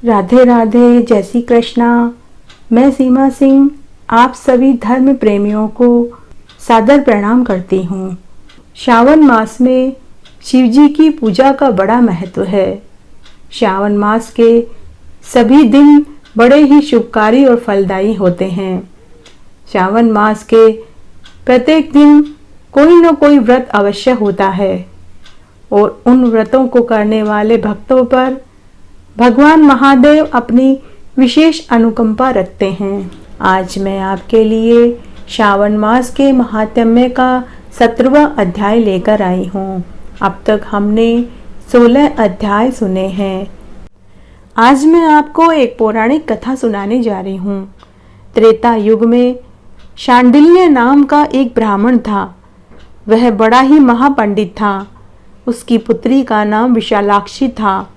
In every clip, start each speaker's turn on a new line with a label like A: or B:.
A: राधे राधे, जय श्री कृष्णा। मैं सीमा सिंह आप सभी धर्म प्रेमियों को सादर प्रणाम करती हूँ। श्रावण मास में शिव जी की पूजा का बड़ा महत्व है। श्रावण मास के सभी दिन बड़े ही शुभकारी और फलदायी होते हैं। श्रावण मास के प्रत्येक दिन कोई न कोई व्रत अवश्य होता है और उन व्रतों को करने वाले भक्तों पर भगवान महादेव अपनी विशेष अनुकंपा रखते हैं। आज मैं आपके लिए श्रावण मास के महात्म्य का 17वां अध्याय लेकर आई हूँ। अब तक हमने 16 अध्याय सुने हैं। आज मैं आपको एक पौराणिक कथा सुनाने जा रही हूँ। त्रेता युग में शांडिल्य नाम का एक ब्राह्मण था। वह बड़ा ही महापंडित था। उसकी पुत्री का नाम विशालाक्षी था।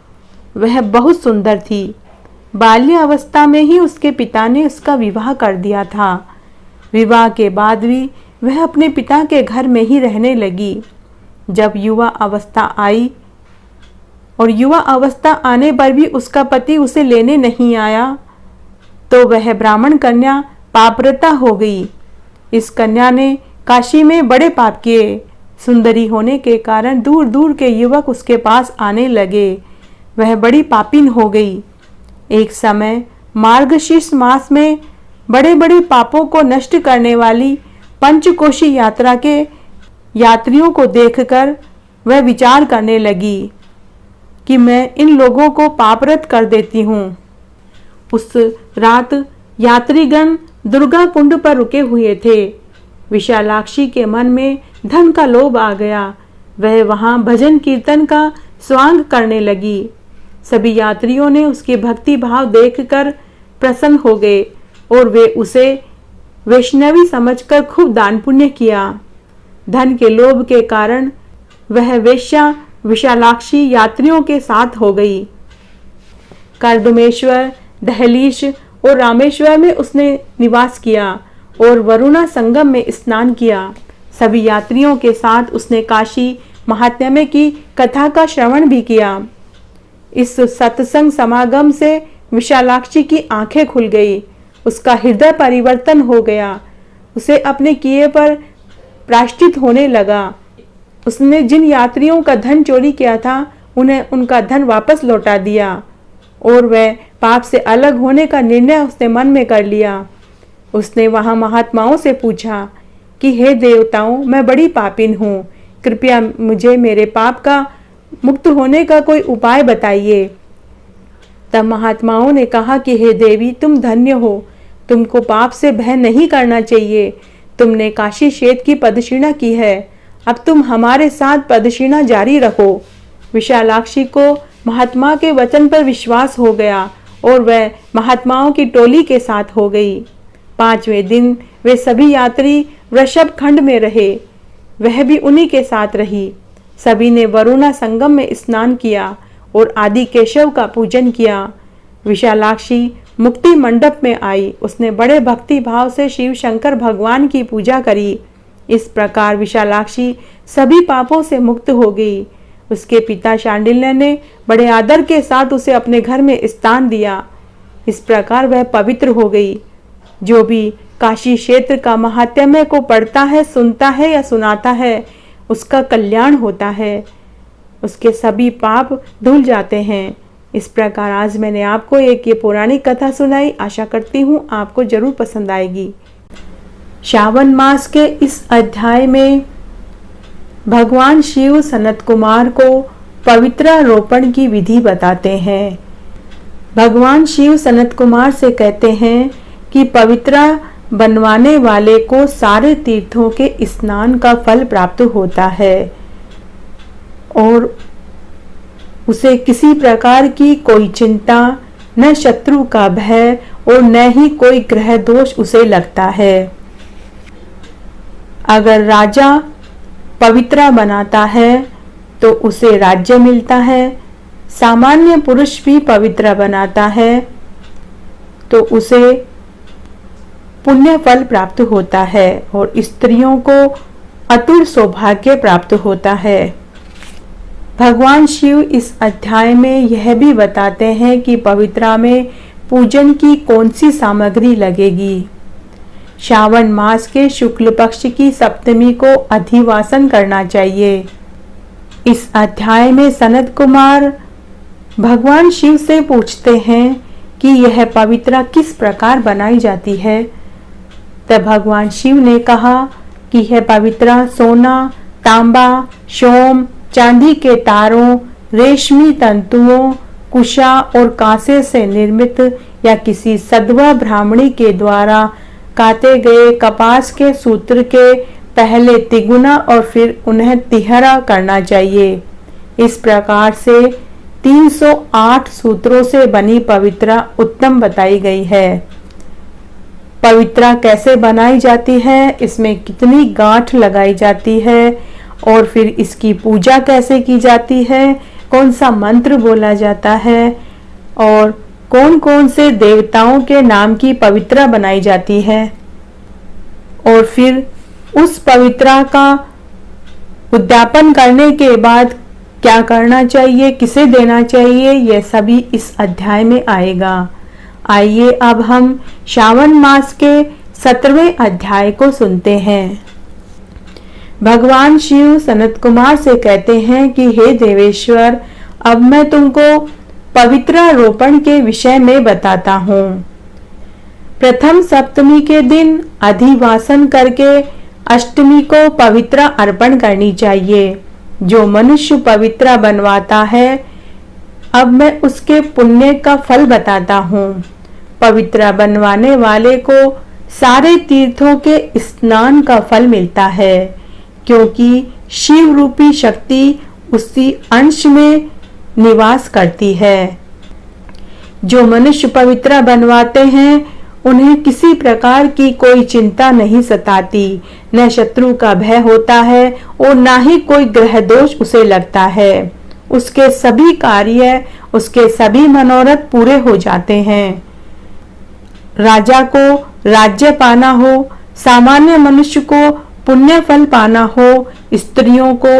A: वह बहुत सुंदर थी। बाल्य अवस्था में ही उसके पिता ने उसका विवाह कर दिया था। विवाह के बाद भी वह अपने पिता के घर में ही रहने लगी। जब युवा अवस्था आई और युवा अवस्था आने पर भी उसका पति उसे लेने नहीं आया तो वह ब्राह्मण कन्या पापरता हो गई। इस कन्या ने काशी में बड़े पाप किए। सुंदरी होने के कारण दूर दूर के युवक उसके पास आने लगे। वह बड़ी पापिन हो गई। एक समय मार्गशीर्ष मास में बड़े बड़े पापों को नष्ट करने वाली पंचकोशी यात्रा के यात्रियों को देखकर वह विचार करने लगी कि मैं इन लोगों को पापरत कर देती हूँ। उस रात यात्रीगण दुर्गा कुंड पर रुके हुए थे। विशालाक्षी के मन में धन का लोभ आ गया। वह वहां भजन कीर्तन का स्वांग करने लगी। सभी यात्रियों ने उसके भक्ति भाव देखकर प्रसन्न हो गए और वे उसे वैष्णवी समझकर खूब दान पुण्य किया। धन के लोभ के कारण वह वेश्या विशालाक्षी यात्रियों के साथ हो गई। कर्दमेश्वर, दहलीश और रामेश्वर में उसने निवास किया और वरुणा संगम में स्नान किया। सभी यात्रियों के साथ उसने काशी महात्म्य की कथा का श्रवण भी किया। इस सत्संग समागम से विशालाक्षी की आंखें खुल गई। उसका हृदय परिवर्तन हो गया। उसे अपने किए पर प्रायश्चित होने लगा। उसने जिन यात्रियों का धन चोरी किया था उन्हें उनका धन वापस लौटा दिया और वह पाप से अलग होने का निर्णय उसने मन में कर लिया। उसने वहां महात्माओं से पूछा कि हे देवताओं, मैं बड़ी पापिन हूँ, कृपया मुझे मेरे पाप का मुक्त होने का कोई उपाय बताइए। तब महात्माओं ने कहा कि हे देवी, तुम धन्य हो। तुमको पाप से भय नहीं करना चाहिए। तुमने काशी क्षेत्र की पदक्षिणा की है। अब तुम हमारे साथ पदक्षिणा जारी रखो। विशालाक्षी को महात्मा के वचन पर विश्वास हो गया और वह महात्माओं की टोली के साथ हो गई। 5वें दिन वे सभी यात्री वृषभ खंड में रहे। वह भी उन्हीं के साथ रही। सभी ने वरुणा संगम में स्नान किया और आदि केशव का पूजन किया। विशालाक्षी मुक्ति मंडप में आई। उसने बड़े भक्ति भाव से शिव शंकर भगवान की पूजा करी। इस प्रकार विशालाक्षी सभी पापों से मुक्त हो गई। उसके पिता शांडिल्य ने बड़े आदर के साथ उसे अपने घर में स्थान दिया। इस प्रकार वह पवित्र हो गई। जो भी काशी क्षेत्र का महात्म्य को पढ़ता है, सुनता है या सुनाता है, उसका कल्याण होता है। उसके सभी पाप धुल जाते हैं। इस प्रकार आज मैंने आपको एक ये पौराणिक कथा सुनाई। आशा करती हूँ आपको जरूर पसंद आएगी। श्रावण मास के इस अध्याय में भगवान शिव सनत कुमार को पवित्रारोपण की विधि बताते हैं। भगवान शिव सनत कुमार से कहते हैं कि पवित्रा बनवाने वाले को सारे तीर्थों के स्नान का फल प्राप्त होता है और उसे किसी प्रकार की कोई चिंता, न शत्रु का भय और न ही कोई ग्रह दोष उसे लगता है। अगर राजा पवित्रा बनाता है तो उसे राज्य मिलता है। सामान्य पुरुष भी पवित्रा बनाता है तो उसे पुण्य फल प्राप्त होता है और स्त्रियों को अतुल सौभाग्य प्राप्त होता है। भगवान शिव इस अध्याय में यह भी बताते हैं कि पवित्रा में पूजन की कौन सी सामग्री लगेगी। श्रावण मास के शुक्ल पक्ष की सप्तमी को अधिवासन करना चाहिए। इस अध्याय में सनत कुमार भगवान शिव से पूछते हैं कि यह पवित्रा किस प्रकार बनाई जाती है। तब भगवान शिव ने कहा कि यह पवित्रा सोना, तांबा, सोम, चांदी के तारों, रेशमी तंतुओं, कुशा और कांसे से निर्मित या किसी सधवा ब्राह्मणी के द्वारा काते गए कपास के सूत्र के पहले तिगुना और फिर उन्हें तिहरा करना चाहिए। इस प्रकार से 308 सूत्रों से बनी पवित्रा उत्तम बताई गई है। पवित्रा कैसे बनाई जाती है, इसमें कितनी गांठ लगाई जाती है और फिर इसकी पूजा कैसे की जाती है, कौन सा मंत्र बोला जाता है और कौन कौन से देवताओं के नाम की पवित्रा बनाई जाती है और फिर उस पवित्रा का उद्यापन करने के बाद क्या करना चाहिए, किसे देना चाहिए, यह सभी इस अध्याय में आएगा। आइए अब हम श्रावण मास के 17वें अध्याय को सुनते हैं। भगवान शिव सनत कुमार से कहते हैं कि हे देवेश्वर, अब मैं तुमको पवित्रा रोपण के विषय में बताता हूँ। प्रथम सप्तमी के दिन अधिवासन करके अष्टमी को पवित्रा अर्पण करनी चाहिए। जो मनुष्य पवित्रा बनवाता है, अब मैं उसके पुण्य का फल बताता हूँ। पवित्रा बनवाने वाले को सारे तीर्थों के स्नान का फल मिलता है, क्योंकि शिव रूपी शक्ति उसी अंश में निवास करती है। जो मनुष्य पवित्रा बनवाते हैं, उन्हें किसी प्रकार की कोई चिंता नहीं सताती, न शत्रु का भय होता है और न ही कोई ग्रह दोष उसे लगता है। उसके सभी कार्य, उसके सभी मनोरथ पूरे हो जाते हैं। राजा को राज्य पाना हो, सामान्य मनुष्य को पुण्य फल पाना हो, स्त्रियों को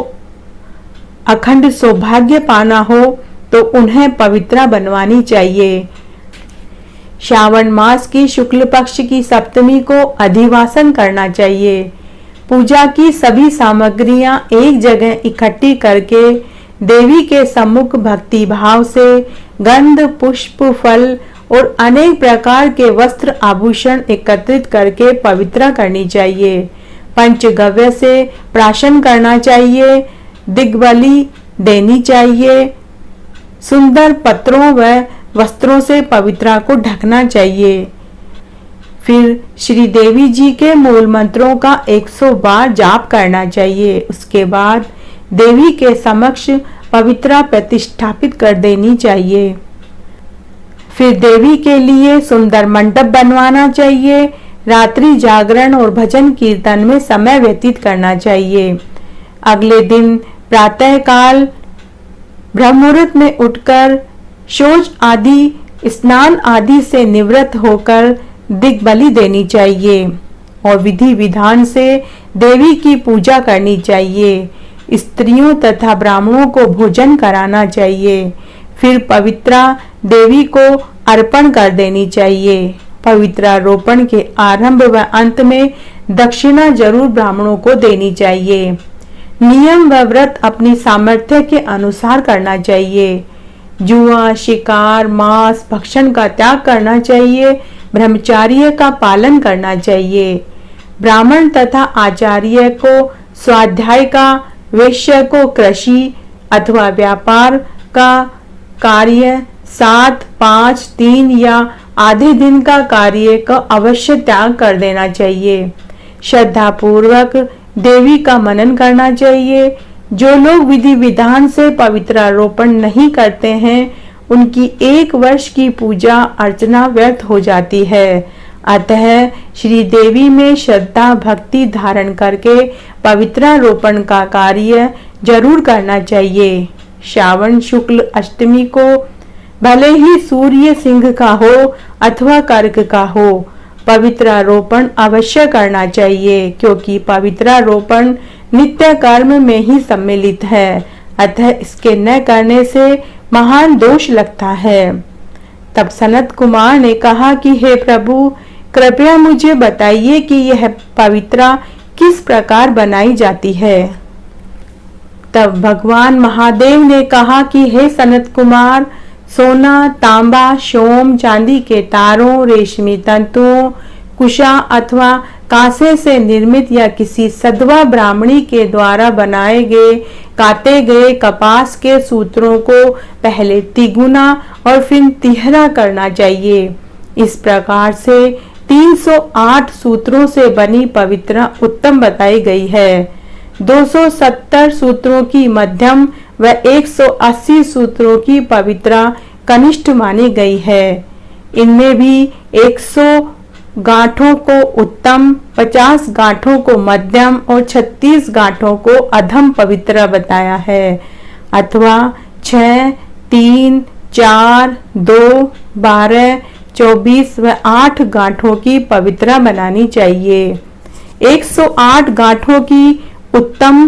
A: अखंड सौभाग्य पाना हो, तो उन्हें पवित्रा बनवानी चाहिए। श्रावण मास की शुक्ल पक्ष की सप्तमी को अधिवासन करना चाहिए। पूजा की सभी सामग्रियां एक जगह इकट्ठी करके देवी के सम्मुख भक्ति भाव से गंध, पुष्प, फल और अनेक प्रकार के वस्त्र आभूषण एकत्रित करके पवित्रा करनी चाहिए। पंचगव्य से प्राशन करना चाहिए, दिग्बली देनी चाहिए, सुंदर पत्रों व वस्त्रों से पवित्रा को ढकना चाहिए। फिर श्री देवी जी के मूल मंत्रों का 100 बार जाप करना चाहिए। उसके बाद देवी के समक्ष पवित्रा प्रतिष्ठापित कर देनी चाहिए। फिर देवी के लिए सुंदर मंडप बनवाना चाहिए। रात्रि जागरण और भजन कीर्तन में समय व्यतीत करना चाहिए। अगले दिन प्रातः काल ब्रह्म मुहूर्त में उठकर शौच आदि, स्नान आदि से निवृत्त होकर दिग्बली देनी चाहिए और विधि विधान से देवी की पूजा करनी चाहिए। स्त्रियों तथा ब्राह्मणों को भोजन कराना चाहिए। फिर पवित्रा देवी को अर्पण कर देनी चाहिए। पवित्रा रोपण के आरंभ व अंत में दक्षिणा जरूर ब्राह्मणों को देनी चाहिए। नियम व व्रत अपनी सामर्थ्य के अनुसार करना चाहिए। जुआ, शिकार, मांस, भक्षण का त्याग करना चाहिए। ब्रह्मचार्य का पालन करना चाहिए। ब्राह्मण तथा आचार्य को स्वाध्याय का, वैश्य को कृषि अथवा व्यापार का कार्य 7, 5, 3 या आधे दिन का कार्य का अवश्य त्याग कर देना चाहिए। श्रद्धा पूर्वक देवी का मनन करना चाहिए। जो लोग विधि विधान से पवित्रारोपण नहीं करते हैं, उनकी 1 वर्ष की पूजा अर्चना व्यर्थ हो जाती है। अतः श्री देवी में श्रद्धा भक्ति धारण करके पवित्रारोपण का कार्य जरूर करना चाहिए। श्रावण शुक्ल अष्टमी को भले ही सूर्य सिंह का हो अथवा कर्क का हो, पवित्रारोपण अवश्य करना चाहिए, क्योंकि पवित्रारोपण नित्य कर्म में ही सम्मिलित है। अतः इसके न करने से महान दोष लगता है। तब सनत कुमार ने कहा कि हे प्रभु, कृपया मुझे बताइए कि यह पवित्रा किस प्रकार बनाई जाती है। तब भगवान महादेव ने कहा कि हे सनत कुमार, सोना, तांबा, सोम, चांदी के तारों, रेशमी तंतुओं, कुशा अथवा कांसे से निर्मित या किसी सधवा ब्राह्मणी के द्वारा बनाए गए काते गए कपास के सूत्रों को पहले तिगुना और फिर तिहरा करना चाहिए। इस प्रकार से 308 सूत्रों से बनी पवित्रा उत्तम बताई गई है। 270 सूत्रों की मध्यम व 180 सूत्रों की पवित्रा कनिष्ठ मानी गई है। इनमें भी 100 गांठों को उत्तम, 50 गांठों को मध्यम और 36 गांठों को अधम पवित्रा बताया है, अथवा 6, 3, 4, 2, 12, 24 व 8 गांठों की पवित्रा बनानी चाहिए। 108 गांठों की उत्तम,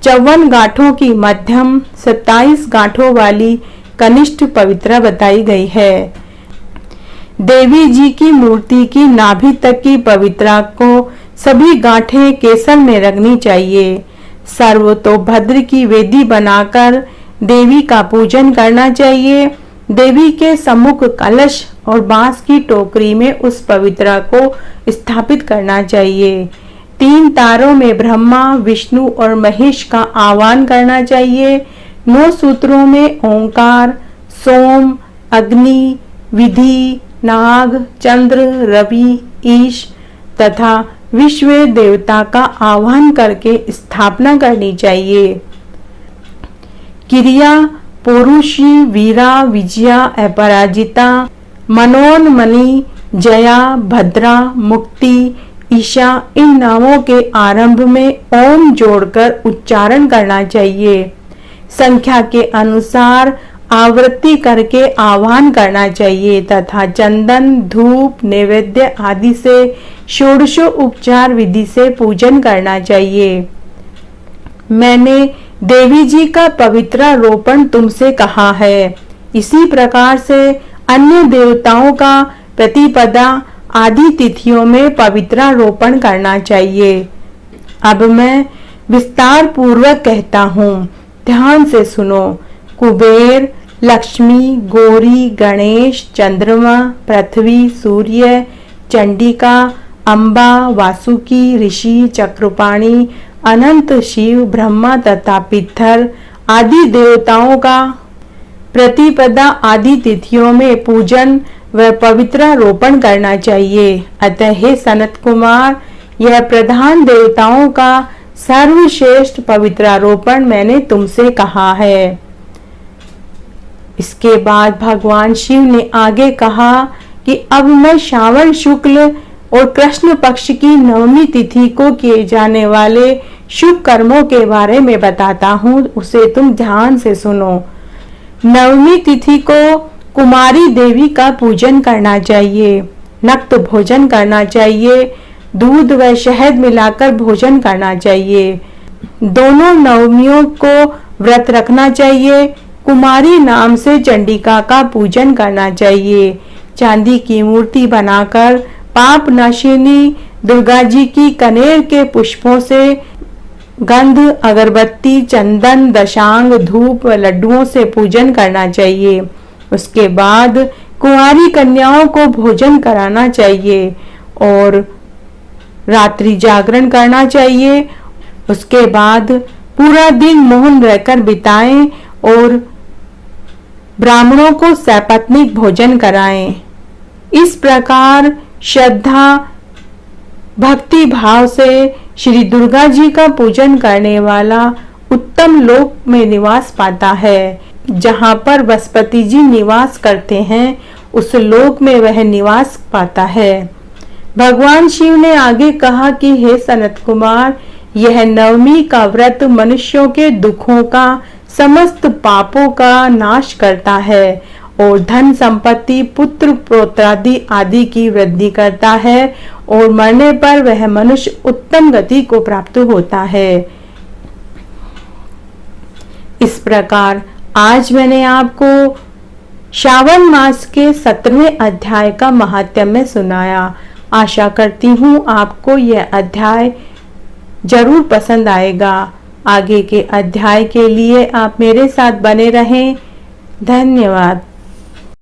A: 54 गांठों की मध्यम, 27 गांठों वाली कनिष्ठ पवित्रा बताई गई है। देवी जी की मूर्ति की नाभि तक की पवित्रा को सभी गांठें केसर में रखनी चाहिए। सर्वतोभद्र की वेदी बनाकर देवी का पूजन करना चाहिए। देवी के सम्मुख कलश और बांस की टोकरी में उस पवित्रा को स्थापित करना चाहिए। 3 तारों में ब्रह्मा, विष्णु और महेश का आह्वान करना चाहिए। 9 सूत्रों में ओंकार, सोम, अग्नि, विधि, नाग, चंद्र, रवि, ईश तथा विश्व देवता का आह्वान करके स्थापना करनी चाहिए। क्रिया पौरुषी, वीरा, विजया, अपराजिता, मनोन्मणि, जया, भद्रा, मुक्ति, ईशा इन नामों के आरंभ में ओम जोड़कर उच्चारण करना चाहिए। संख्या के अनुसार आवृत्ति करके आह्वान करना चाहिए तथा चंदन, धूप, नैवेद्य आदि से षोडशो उपचार विधि से पूजन करना चाहिए। मैंने देवी जी का पवित्रा रोपण तुमसे कहा है। इसी प्रकार से अन्य देवताओं का प्रतिपदा आदि तिथियों में पवित्रा रोपण करना चाहिए। अब मैं विस्तार पूर्वक कहता हूँ, ध्यान से सुनो। कुबेर, लक्ष्मी, गौरी, गणेश, चंद्रमा, पृथ्वी, सूर्य, चंडिका, अम्बा, वासुकी, ऋषि, चक्रपाणि, अनंत शिव, ब्रह्मा तथा पितर आदि देवताओं का प्रतिपदा आदि तिथियों में पूजन व पवित्रा रोपण करना चाहिए। अतः हे सनत कुमार, यह प्रधान देवताओं का सर्वश्रेष्ठ पवित्रारोपण मैंने तुमसे कहा है। इसके बाद भगवान शिव ने आगे कहा कि अब मैं श्रावण शुक्ल और कृष्ण पक्ष की नवमी तिथि को किए जाने वाले शुभ कर्मों के बारे में बताता हूँ, उसे तुम ध्यान से सुनो। नवमी तिथि को कुमारी देवी का पूजन करना चाहिए। नक्त भोजन करना चाहिए। दूध व शहद मिलाकर भोजन करना चाहिए। दोनों नवमियों को व्रत रखना चाहिए। कुमारी नाम से चंडिका का पूजन करना चाहिए। चांदी की मूर्ति बनाकर पाप नाशिनी दुर्गा जी की कनेर के पुष्पों से गंध, अगरबत्ती, चंदन, दशांग, धूप व लड्डुओं से पूजन करना चाहिए। उसके बाद कुंवारी कन्याओं को भोजन कराना चाहिए और रात्रि जागरण करना चाहिए। उसके बाद पूरा दिन मौन रहकर बिताएं और ब्राह्मणों को सपत्नीक भोजन कराएं। इस प्रकार श्रद्धा भक्ति भाव से श्री दुर्गा जी का पूजन करने वाला उत्तम लोक में निवास पाता है। जहाँ पर बृहस्पति जी निवास करते हैं, उस लोक में वह निवास पाता है। भगवान शिव ने आगे कहा कि हे सनत कुमार, यह नवमी का व्रत मनुष्यों के दुखों का, समस्त पापों का नाश करता है और धन संपत्ति, पुत्र पौत्रादि आदि की वृद्धि करता है और मरने पर वह मनुष्य उत्तम गति को प्राप्त होता है। इस प्रकार आज मैंने आपको श्रावण मास के 17वें अध्याय का महात्म्य सुनाया। आशा करती हूँ आपको यह अध्याय जरूर पसंद आएगा। आगे के अध्याय के लिए आप मेरे साथ बने रहें। धन्यवाद।